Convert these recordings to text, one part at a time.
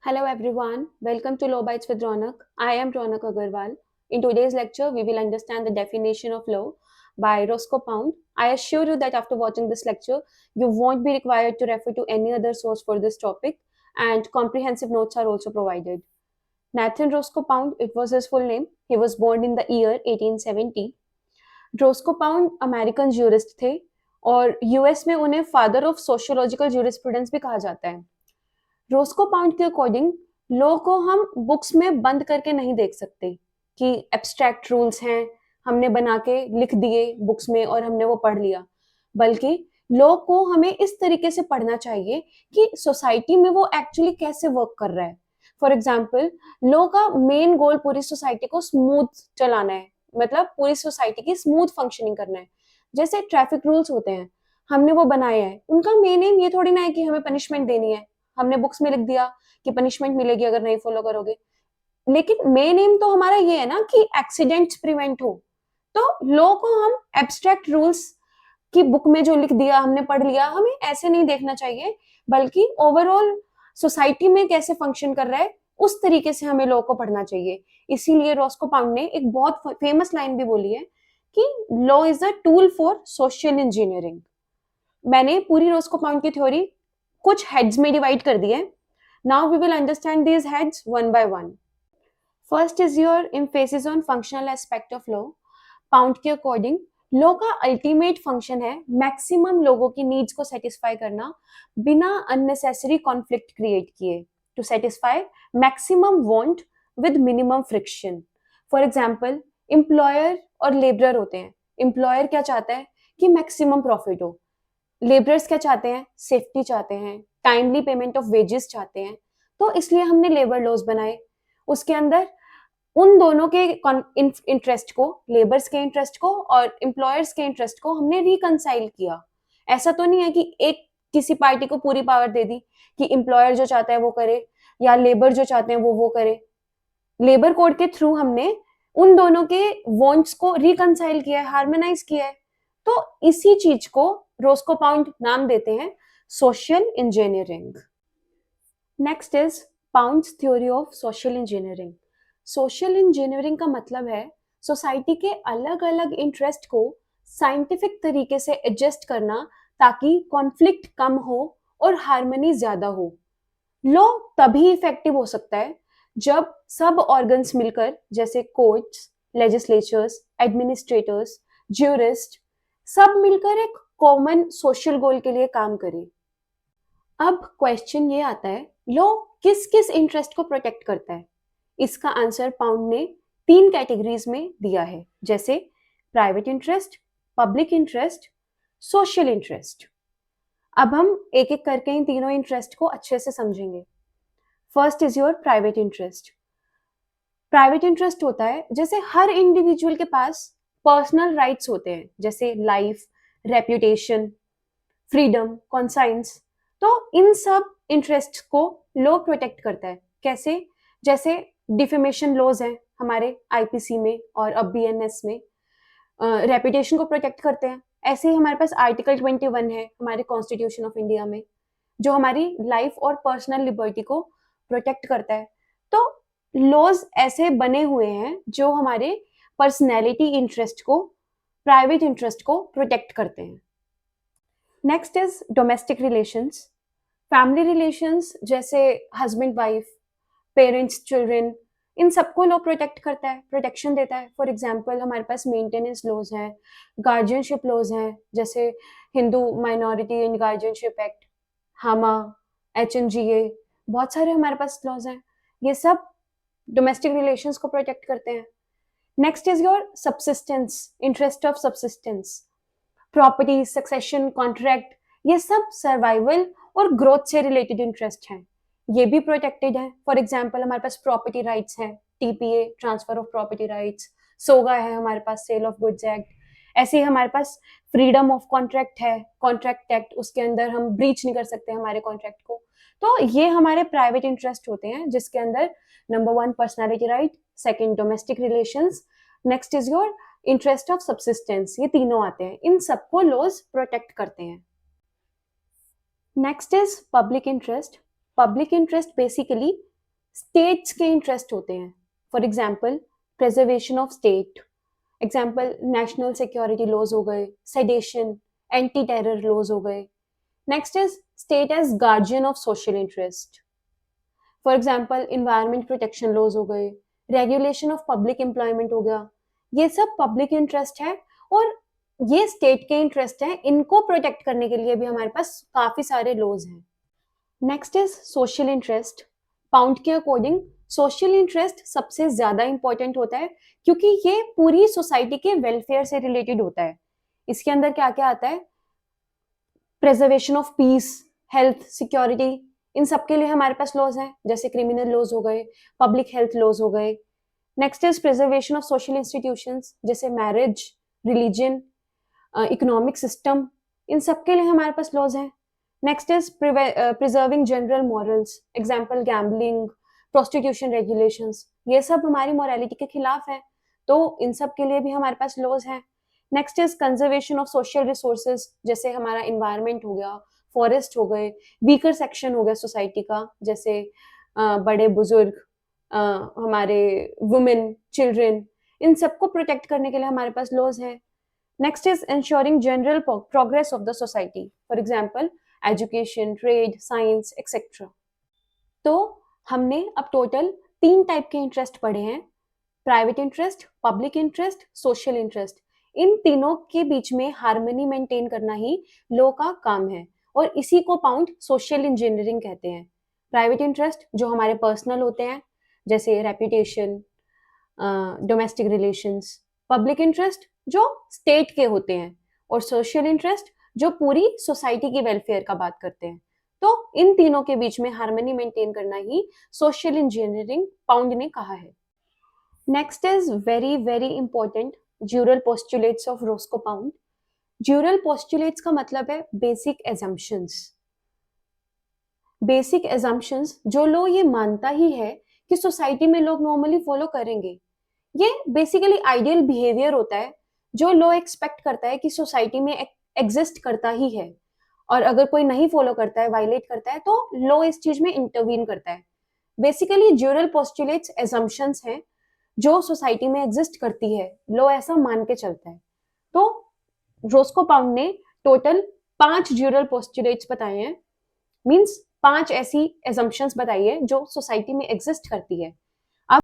Hello everyone, welcome to Law Bites with Ronak. I am Ronak Agarwal. In today's lecture, we will understand the definition of law by Roscoe Pound. I assure you that after watching this lecture, you won't be required to refer to any other source for this topic, and comprehensive notes are also provided. Nathan Roscoe Pound, it was his full name. He was born in the year 1870. Roscoe Pound American jurist थे और US में उन्हें father of sociological jurisprudence भी कहा जाता है. Roscoe pound के according law को हम बुक्स में बंद करके नहीं देख सकते कि एब्स्ट्रैक्ट रूल्स हैं, हमने बना के लिख दिए बुक्स में और हमने वो पढ़ लिया, बल्कि लॉ को हमें इस तरीके से पढ़ना चाहिए कि सोसाइटी में वो एक्चुअली कैसे वर्क कर रहा है. फॉर एग्जाम्पल, लॉ का मेन गोल पूरी सोसाइटी को स्मूथ चलाना है, मतलब पूरी सोसाइटी की स्मूथ फंक्शनिंग करना है. जैसे ट्रैफिक रूल्स होते हैं, हमने वो बनाए हैं, उनका मेन एम ये थोड़ी ना है कि हमें पनिशमेंट देनी है. हमने बुक्स में लिख दिया कि पनिशमेंट मिलेगी अगर नहीं फॉलो करोगे, लेकिन मेन एम तो हमारा ये है ना कि एक्सीडेंट्स प्रिवेंट हो. तो लॉ को हम एब्स्ट्रैक्ट रूल्स की बुक में जो लिख दिया हमने पढ़ लिया, हमें ऐसे नहीं देखना चाहिए, बल्कि ओवरऑल सोसाइटी में कैसे फंक्शन कर रहा है उस तरीके से हमें लॉ को पढ़ना चाहिए. इसीलिए रॉस्को पाउंड ने एक बहुत फेमस लाइन भी बोली है कि law is a tool for social engineering. मैंने पूरी रॉस्को पाउंड की थ्योरी कुछ हेड्स में डिवाइड कर दिए. Now we will understand these heads one by one. First is your emphasis on functional aspect of law. Pound के according law का ultimate function है मैक्सिमम लोगों की नीड्स को सेटिस्फाई करना बिना अननेसेसरी कॉन्फ्लिक्ट क्रिएट किए, to satisfy maximum want with minimum friction. For example, employer और लेबरर होते हैं. एम्प्लॉयर क्या चाहता है कि मैक्सिमम प्रॉफिट हो. लेबरर्स क्या चाहते हैं? सेफ्टी चाहते हैं, टाइमली पेमेंट ऑफ वेजेस चाहते हैं. तो इसलिए हमने लेबर लॉज बनाए. उसके अंदर उन दोनों के इंटरेस्ट को, लेबर्स के इंटरेस्ट को और एम्प्लॉयर्स के इंटरेस्ट को हमने रिकनसाइल किया. ऐसा तो नहीं है कि एक किसी पार्टी को पूरी पावर दे दी कि एम्प्लॉयर जो चाहता है वो करे या लेबर जो चाहते हैं वो करे. लेबर कोड के थ्रू हमने उन दोनों के वांट्स को रिकनसाइल किया है, हार्मोनाइज किया है. तो इसी चीज को रोस्को पाउंड नाम देते हैं social engineering. Next is pounds theory of social engineering. Social engineering का मतलब है सोसाइटी के अलग अलग इंटरेस्ट को साइंटिफिक तरीके से एडजस्ट करना ताकि कॉन्फ्लिक्ट कम हो और हार्मनी ज्यादा हो. लॉ तभी इफेक्टिव हो सकता है जब सब ऑर्गन्स मिलकर, जैसे कोर्ट्स, लेजिस्लेचर्स, एडमिनिस्ट्रेटर्स, ज्यूरिस्ट, सब मिलकर एक कॉमन सोशल गोल के लिए काम करें. अब क्वेश्चन ये आता है, लॉ किस किस इंटरेस्ट को प्रोटेक्ट करता है. इसका आंसर पाउंड ने 3 कैटेगरीज में दिया है, जैसे private interest, public interest, social interest. अब हम एक एक करके इन तीनों इंटरेस्ट को अच्छे से समझेंगे. First is your private interest. Private interest होता है जैसे हर इंडिविजुअल के पास पर्सनल राइट्स होते हैं, जैसे लाइफ, रेप्यूटेशन, फ्रीडम, कॉन्साइंस. तो इन सब इंटरेस्ट को लॉ प्रोटेक्ट करता है. कैसे? जैसे डिफेमेशन लॉज हैं हमारे आईपीसी में और अब बीएनएस में, रेप्यूटेशन को प्रोटेक्ट करते हैं. ऐसे ही हमारे पास आर्टिकल 21 है हमारे कॉन्स्टिट्यूशन ऑफ इंडिया में, जो हमारी लाइफ और पर्सनल लिबर्टी को प्रोटेक्ट करता है. तो लॉज ऐसे बने हुए हैं जो हमारे पर्सनैलिटी इंटरेस्ट को, प्राइवेट इंटरेस्ट को प्रोटेक्ट करते हैं. Next is domestic relations. Family relations जैसे हस्बैंड वाइफ, पेरेंट्स चिल्ड्रन, इन सबको लॉ प्रोटेक्ट करता है, प्रोटेक्शन देता है. फॉर एग्जांपल, हमारे पास मेंटेनेंस लॉज हैं, गार्जियनशिप लॉज हैं, जैसे Hindu minority and guardianship act, हामा, HMGA, बहुत सारे हमारे पास लॉज हैं. ये सब डोमेस्टिक रिलेशंस को प्रोटेक्ट करते हैं. Next is your subsistence, interest of subsistence. Property, succession, contract, ये सब सर्वाइवल और ग्रोथ से रिलेटेड इंटरेस्ट हैं, ये भी प्रोटेक्टेड है. फॉर एग्जाम्पल, हमारे पास प्रॉपर्टी राइट्स हैं, TPA, transfer of property rights, SOGA है हमारे पास, सेल ऑफ गुड्स एक्ट. ऐसे ही हमारे पास फ्रीडम ऑफ कॉन्ट्रैक्ट है, कॉन्ट्रैक्ट एक्ट, उसके अंदर हम ब्रीच नहीं कर सकते हमारे कॉन्ट्रैक्ट को. तो ये हमारे प्राइवेट इंटरेस्ट होते हैं, जिसके अंदर number 1 personality right, second domestic relations, next is your interest of subsistence. ये तीनों आते हैं, इन सबको लॉज प्रोटेक्ट करते हैं. Next is public interest. Public interest basically states के इंटरेस्ट होते हैं. For example preservation of state. Example national security laws हो गए, सेडेशन, एंटी टेरर लॉज हो गए. Next is state as guardian of social interest. For example environment protection laws हो गए, regulation of public employment हो गया. ये सब पब्लिक इंटरेस्ट है और ये स्टेट के इंटरेस्ट है. इनको प्रोटेक्ट करने के लिए भी हमारे पास काफी सारे लॉज हैं. Next is social interest. Pound के अकॉर्डिंग सोशल इंटरेस्ट सबसे ज्यादा इंपॉर्टेंट होता है क्योंकि ये पूरी सोसाइटी के वेलफेयर से रिलेटेड होता है. इसके अंदर क्या क्या आता है? Preservation of peace, health, security, इन सब के लिए हमारे पास लॉज हैं, जैसे क्रिमिनल लॉज हो गए, पब्लिक हेल्थ लॉज हो गए. Next is preservation of social institutions, जैसे मैरिज, रिलीजन, इकोनॉमिक सिस्टम, इन सब के लिए हमारे पास लॉज हैं. Next is preserving general morals, example gambling, prostitution regulations, ये सब हमारी मोरालिटी के खिलाफ है, तो इन सब के लिए भी हमारे पास लॉज हैं. Next is conservation of social resources, जैसे हमारा इन्वायरमेंट हो गया, फॉरेस्ट हो गए, वीकर सेक्शन हो गया सोसाइटी का, जैसे बड़े बुजुर्ग, हमारे वुमेन, चिल्ड्रन, इन सबको प्रोटेक्ट करने के लिए हमारे पास लॉज हैं. Next is ensuring general progress of the society, for example education, trade, science etcetera. तो हमने अब टोटल 3 टाइप के इंटरेस्ट पढ़े हैं: private interest, public interest, social interest. इन तीनों के बीच में हार्मनी मेंटेन करना ही लॉ का काम है और इसी को पाउंड सोशल इंजीनियरिंग कहते हैं. प्राइवेट इंटरेस्ट जो हमारे पर्सनल होते हैं, जैसे reputation, domestic relations. Public interest जो स्टेट के होते हैं, और सोशल इंटरेस्ट जो पूरी सोसाइटी की वेलफेयर का बात करते हैं. तो इन तीनों के बीच में हार्मनी मेंटेन करना ही सोशल इंजीनियरिंग पाउंड ने कहा है. Next is very very important, ड्यूरल postulates of Roscoe pound. ड्यूरल postulates का मतलब है बेसिक एजम्पशंस. बेसिक एजम्पशंस जो लो ये मानता ही है कि सोसाइटी में लोग नॉर्मली फॉलो करेंगे. ये बेसिकली आइडियल बिहेवियर होता है जो लो एक्सपेक्ट करता है कि सोसाइटी में एग्जिस्ट करता ही है, और अगर कोई नहीं फॉलो करता है, वायलेट करता है, तो लो इस चीज में इंटरवीन करता है. बेसिकली ड्यूरल पोस्टुलेट्स एजम्पशंस हैं जो सोसाइटी में एग्जिस्ट करती है, लो ऐसा मान के चलता है. तो रोस्को पाउंड ने टोटल 5 ड्यूरल पोस्टुलेट्स बताए हैं, मींस 5 ऐसी एजम्पशंस बताई है जो सोसाइटी में एग्जिस्ट करती है. अब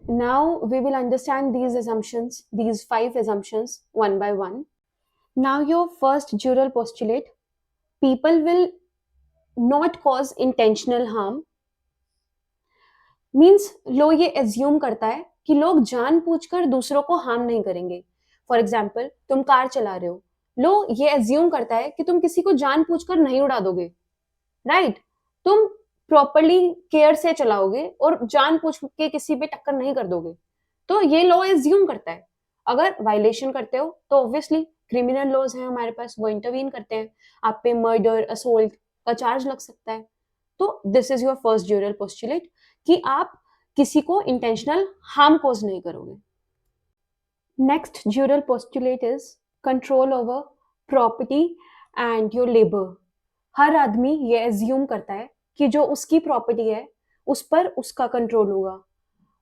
now we will understand these assumptions, these 5 assumptions one by one. Now your first dual postulate: people will not cause intentional harm. Means low ये एज्यूम करता है कि लोग जानबूझकर दूसरों को हार्म नहीं करेंगे. फॉर एग्जाम्पल तुम कार चला रहे हो, लो ये एज्यूम करता है कि तुम किसी को जानबूझकर नहीं उड़ा दोगे, राइट? तुम प्रॉपरली केयर से चलाओगे और जानबूझ के किसी पे टक्कर नहीं कर दोगे. तो ये लॉ एज्यूम करता है. अगर वायलेशन करते हो तो ऑब्वियसली क्रिमिनल लॉज हैं हमारे पास, वो इंटरवीन करते हैं, आप पे मर्डर, असोल्ट का चार्ज लग सकता है. तो this is your first jural postulate कि आप किसी को इंटेंशनल हार्म कोज नहीं करोगे. Next jural postulate is control over property and your labour. हर आदमी ये एज्यूम करता है कि जो उसकी प्रॉपर्टी है उस पर उसका कंट्रोल होगा,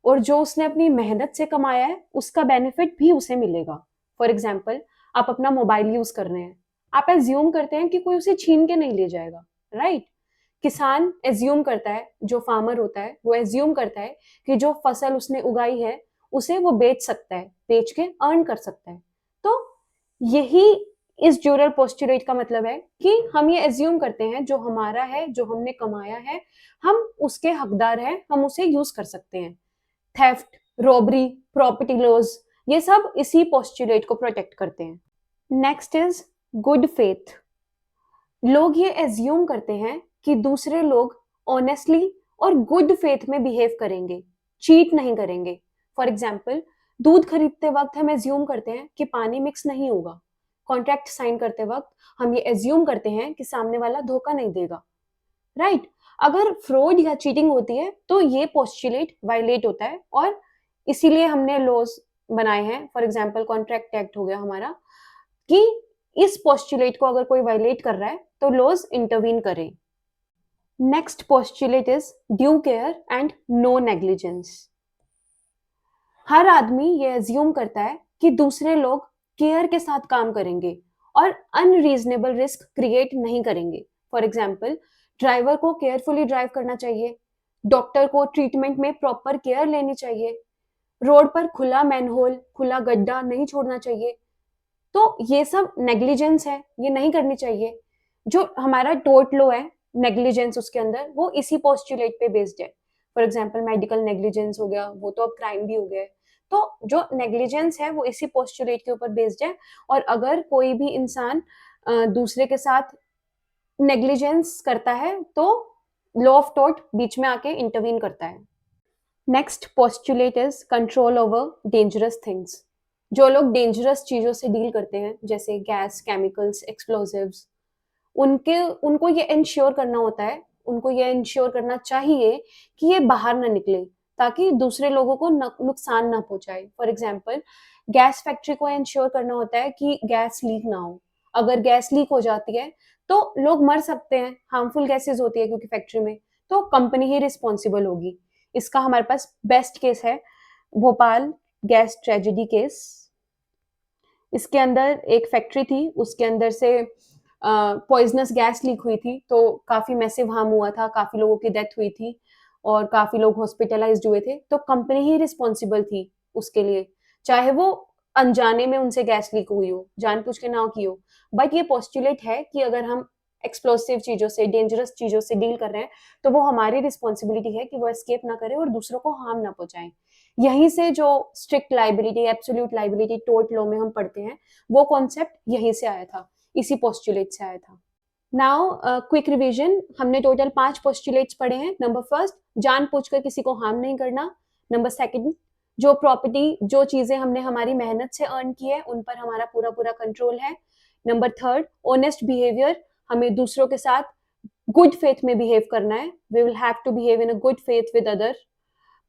और जो उसने अपनी मेहनत से कमाया है उसका बेनिफिट भी उसे मिलेगा. फॉर एग्जाम्पल आप अपना मोबाइल यूज कर रहे हैं, आप एज्यूम करते हैं कि कोई उसे छीन के नहीं ले जाएगा, राइट? किसान एज्यूम करता है, जो फार्मर होता है वो एज्यूम करता है कि जो फसल उसने उगाई है उसे वो बेच सकता है, बेच के अर्न कर सकता है. तो यही इस ड्यूरल पोस्टुलेट का मतलब है कि हम ये एज्यूम करते हैं जो हमारा है, जो हमने कमाया है, हम उसके हकदार हैं, हम उसे यूज कर सकते हैं. थेफ्ट, रॉबरी, प्रॉपर्टी लॉज, ये सब इसी पोस्टुलेट को प्रोटेक्ट करते हैं. Next is good faith. लोग ये एज्यूम करते हैं कि दूसरे लोग ऑनेस्टली और गुड फेथ में बिहेव करेंगे, चीट नहीं करेंगे. फॉर एग्जाम्पल दूध खरीदते वक्त हम एज्यूम करते हैं कि पानी मिक्स नहीं होगा. कॉन्ट्रैक्ट साइन करते वक्त हम ये एज्यूम करते हैं कि सामने वाला धोखा नहीं देगा, राइट? अगर फ्रॉड या चीटिंग होती है तो ये पोस्टुलेट वायलेट होता है, और इसीलिए हमने लॉज बनाए हैं. फॉर एग्जाम्पल कॉन्ट्रैक्ट एक्ट हो गया हमारा, कि इस पोस्टुलेट को अगर कोई वायलेट कर रहा है तो लॉज इंटरवीन करें. Next postulate is due care and no negligence. हर आदमी ये अज्यूम करता है कि दूसरे लोग केयर के साथ काम करेंगे और अनरीजनेबल रिस्क क्रिएट नहीं करेंगे। फॉर एग्जाम्पल, ड्राइवर को केयरफुली ड्राइव करना चाहिए, डॉक्टर को ट्रीटमेंट में प्रॉपर केयर लेनी चाहिए, रोड पर खुला मैनहोल, खुला गड्ढा नहीं छोड़ना चाहिए। तो ये सब नेग्लिजेंस है, ये नहीं करनी चाहिए। जो हमारा टोर्ट लॉ है, नेग्लिजेंस उसके अंदर, वो इसी पोस्टुलेट पे बेस्ड है। फॉर एग्जाम्पल मेडिकल नेग्लिजेंस हो गया, वो तो अब क्राइम भी हो गया है। तो जो नेग्लिजेंस है वो इसी पोस्टुलेट के ऊपर बेस्ड है। और अगर कोई भी इंसान दूसरे के साथ नेग्लिजेंस करता है तो लॉ ऑफ टोर्ट बीच में आके इंटरवीन करता है। Next postulate is control over dangerous things. जो लोग डेंजरस चीजों से डील करते हैं, जैसे गैस, केमिकल्स, एक्सप्लोजिव्स, उनको ये इंश्योर करना होता है, उनको ये इंश्योर करना चाहिए कि ये बाहर ना निकले, ताकि दूसरे लोगों को नुकसान ना पहुंचाए। फॉर एग्जाम्पल, गैस फैक्ट्री को इंश्योर करना होता है कि गैस लीक ना हो। अगर गैस लीक हो जाती है तो लोग मर सकते हैं, हार्मफुल गैसेस होती है क्योंकि फैक्ट्री में, तो कंपनी ही रिस्पॉन्सिबल होगी। इसका हमारे पास बेस्ट केस है भोपाल गैस ट्रेजेडी केस। इसके अंदर एक फैक्ट्री थी, उसके अंदर से पॉइजनस गैस लीक हुई थी, तो काफी मैसिव हार्म हुआ था, काफी लोगों की डेथ हुई थी और काफी लोग हॉस्पिटलाइज्ड हुए थे। तो कंपनी ही रिस्पॉन्सिबल थी उसके लिए, चाहे वो अनजाने में उनसे गैस लीक हुई हो, जानबूझ के ना की हो। बट ये पोस्टुलेट है कि अगर हम एक्सप्लोसिव चीजों से, डेंजरस चीजों से डील कर रहे हैं, तो वो हमारी रिस्पॉन्सिबिलिटी है कि वो एस्केप ना करे और दूसरों को हार्म ना पहुंचाए। यहीं से जो strict liability, absolute liability tort law में हम पढ़ते हैं, वो कॉन्सेप्ट यहीं से आया था, इसी पोस्टुलेट से आया था। नाउ क्विक रिवीजन, हमने टोटल 5 पोस्टुलेट्स पढ़े हैं। नंबर फर्स्ट, जानबूझकर किसी को हार्म नहीं करना। नंबर सेकंड, जो प्रॉपर्टी, जो चीजें हमने हमारी मेहनत से अर्न की है, उन पर हमारा पूरा पूरा कंट्रोल है। नंबर थर्ड, ऑनेस्ट बिहेवियर, हमें दूसरों के साथ गुड फेथ में बिहेव करना है। We will have to behave in a good faith with other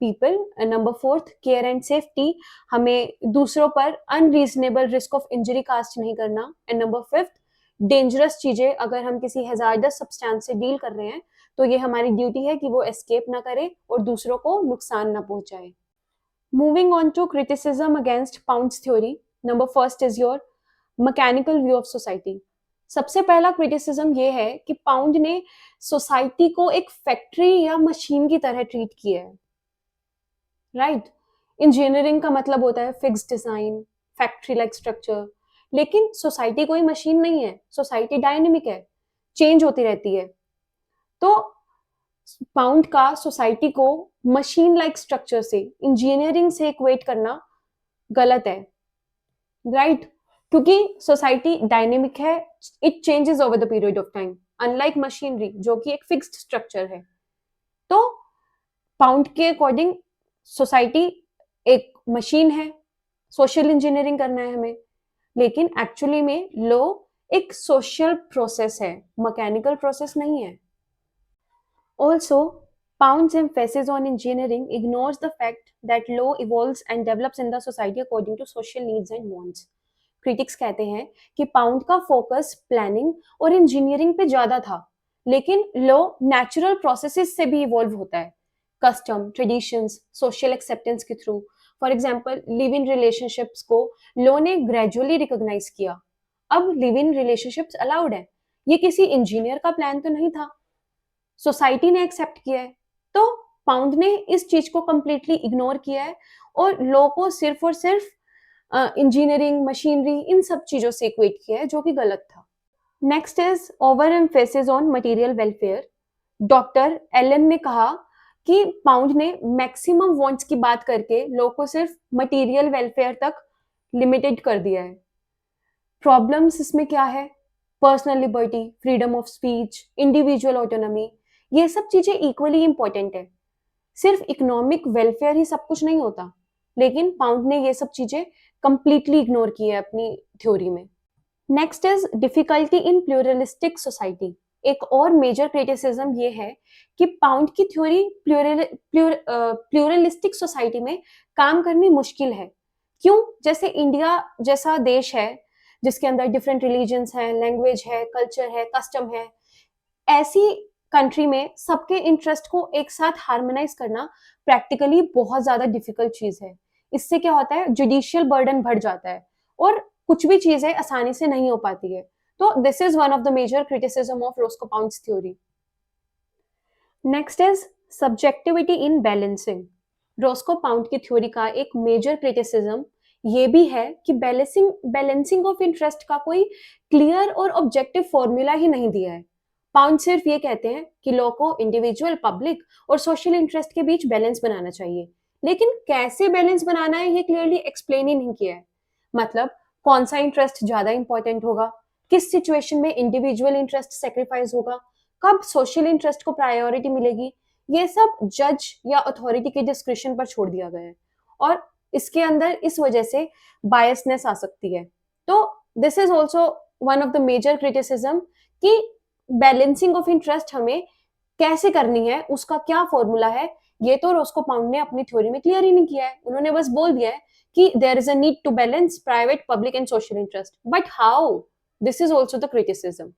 people. Number fourth, care and safety, हमें दूसरों पर unreasonable risk of injury cast नहीं करना। एंड नंबर फिफ्थ, डेंजरस चीजें, अगर हम किसी हैजार्डस सब्सटेंस से डील कर रहे हैं तो ये हमारी ड्यूटी है कि वो एस्केप ना करे और दूसरों को नुकसान ना पहुंचाए। Moving on to criticism against Pound's theory, number first is your mechanical view of society. सबसे पहला क्रिटिसिज्म ये है कि पाउंड ने सोसाइटी को एक फैक्ट्री या मशीन की तरह ट्रीट किया है। राइट, इंजीनियरिंग का मतलब होता है fix design, factory like structure. लेकिन सोसाइटी कोई मशीन नहीं है, सोसाइटी डायनेमिक है, चेंज होती रहती है। तो पाउंड का सोसाइटी को मशीन लाइक स्ट्रक्चर से, इंजीनियरिंग से इक्वेट करना गलत है। राइट, क्योंकि सोसाइटी डायनेमिक है, it changes over the period of time, unlike machinery जो कि एक फिक्स्ड स्ट्रक्चर है। तो पाउंड के अकॉर्डिंग सोसाइटी एक मशीन है, सोशल इंजीनियरिंग करना है हमें, लेकिन एक्चुअली में लॉ एक सोशल प्रोसेस है, मैकेनिकल प्रोसेस नहीं है। Also, Pound's emphasis on engineering ignores the fact that law evolves and develops in the society according to social needs and wants. Critics कहते हैं कि पाउंड का फोकस प्लानिंग और engineering पे ज्यादा था, लेकिन लॉ नेचुरल प्रोसेसेस से भी इवॉल्व होता है, कस्टम, ट्रेडिशंस, सोशल एक्सेप्टेंस के through. For example, live in relationships को लॉ ने ग्रेजुअली रिकॉग्नाइज किया। अब लिव इन रिलेशनशिप्स अलाउड है, ये किसी इंजीनियर का प्लान तो नहीं था, सोसाइटी ने एक्सेप्ट किया है। तो पाउंड ने इस चीज को कंप्लीटली इग्नोर किया है और लॉ को सिर्फ और सिर्फ इंजीनियरिंग, मशीनरी, इन सब चीजों से इक्वेट किया है, जो कि गलत था। Next is over emphasis on material welfare. Doctor Allen ने कहा कि पाउंड ने मैक्सिमम वांट्स की बात करके लॉ को सिर्फ मटेरियल वेलफेयर तक लिमिटेड कर दिया है। प्रॉब्लम्स इसमें क्या है? Personal liberty, freedom of speech, individual autonomy, ये सब चीजें इक्वली इंपॉर्टेंट है। सिर्फ इकोनॉमिक वेलफेयर ही सब कुछ नहीं होता, लेकिन पाउंड ने ये सब चीजें कंप्लीटली इग्नोर की है अपनी थ्योरी में। Next is difficulty in pluralistic society. एक और मेजर क्रिटिसिज्म ये है कि पाउंड की थ्योरी प्लूरलिस्टिक सोसाइटी में काम करनी मुश्किल है। क्यों? जैसे इंडिया जैसा देश है जिसके अंदर डिफरेंट रिलीजन्स हैं, लैंग्वेज है, कल्चर है, कस्टम है, ऐसी कंट्री में सबके इंटरेस्ट को एक साथ हार्मोनाइज करना प्रैक्टिकली बहुत ज़्यादा डिफिकल्ट चीज़ है। इससे क्या होता है, जुडिशियल बर्डन बढ़ जाता है और कुछ भी चीज़ें आसानी से नहीं हो पाती है। तो this is one of the major criticism of Roscoe Pound's theory. Next is subjectivity in balancing. Roscoe Pound की थ्योरी का एक मेजर क्रिटिसिज्म ये भी है कि बैलेंसिंग ऑफ इंटरेस्ट का कोई क्लियर और ऑब्जेक्टिव फॉर्मूला ही नहीं दिया है। पाउंड सिर्फ ये कहते हैं कि लॉ को इंडिविजुअल, पब्लिक और सोशल इंटरेस्ट के बीच बैलेंस बनाना चाहिए, लेकिन कैसे बैलेंस बनाना है ये क्लियरली एक्सप्लेन ही नहीं किया है। मतलब कौन सा इंटरेस्ट ज्यादा इंपॉर्टेंट होगा, किस सिचुएशन में इंडिविजुअल इंटरेस्ट सेक्रीफाइस होगा, कब सोशल इंटरेस्ट को प्रायोरिटी मिलेगी, ये सब जज या अथॉरिटी के डिस्क्रिप्शन पर छोड़ दिया गया है और इसके अंदर इस वजह से बायसनेस आ सकती है। तो this is also one of the major criticism कि बैलेंसिंग ऑफ इंटरेस्ट हमें कैसे करनी है, उसका क्या फॉर्मूला है, ये तो रोस्को पाउंड ने अपनी थ्योरी में क्लियर ही नहीं किया है। उन्होंने बस बोल दिया है कि there is a need to balance private, public and social interest, but how? This is also the criticism.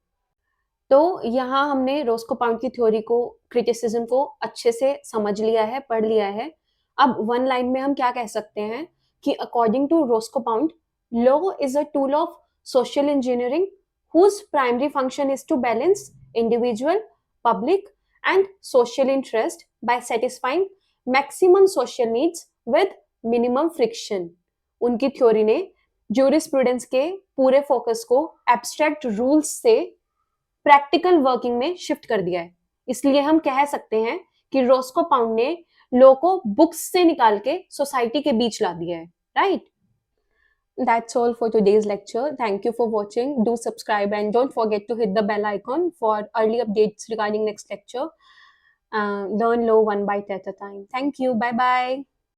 तो यहाँ हमने रोस्को पाउंड की थ्योरी को, क्रिटिसिज्म को अच्छे से समझ लिया है, पढ़ लिया है। अब वन लाइन में हम क्या कह सकते हैं कि according to Roscoe Pound, law is a tool of social engineering whose primary function is to balance individual, public and social interest by satisfying maximum social needs with minimum friction। उनकी theory ने jurisprudence के पूरे focus को abstract rules से practical working में shift कर दिया है। इसलिए हम कह सकते हैं कि रोस्को पाउंड ने लॉ को बुक्स से निकाल के सोसाइटी के बीच ला दिया है, right? That's all for today's lecture. Thank you for watching. Do subscribe and don't forget to hit the bell icon for early updates regarding next lecture. Learn law one bite at a time. Thank you. Bye bye.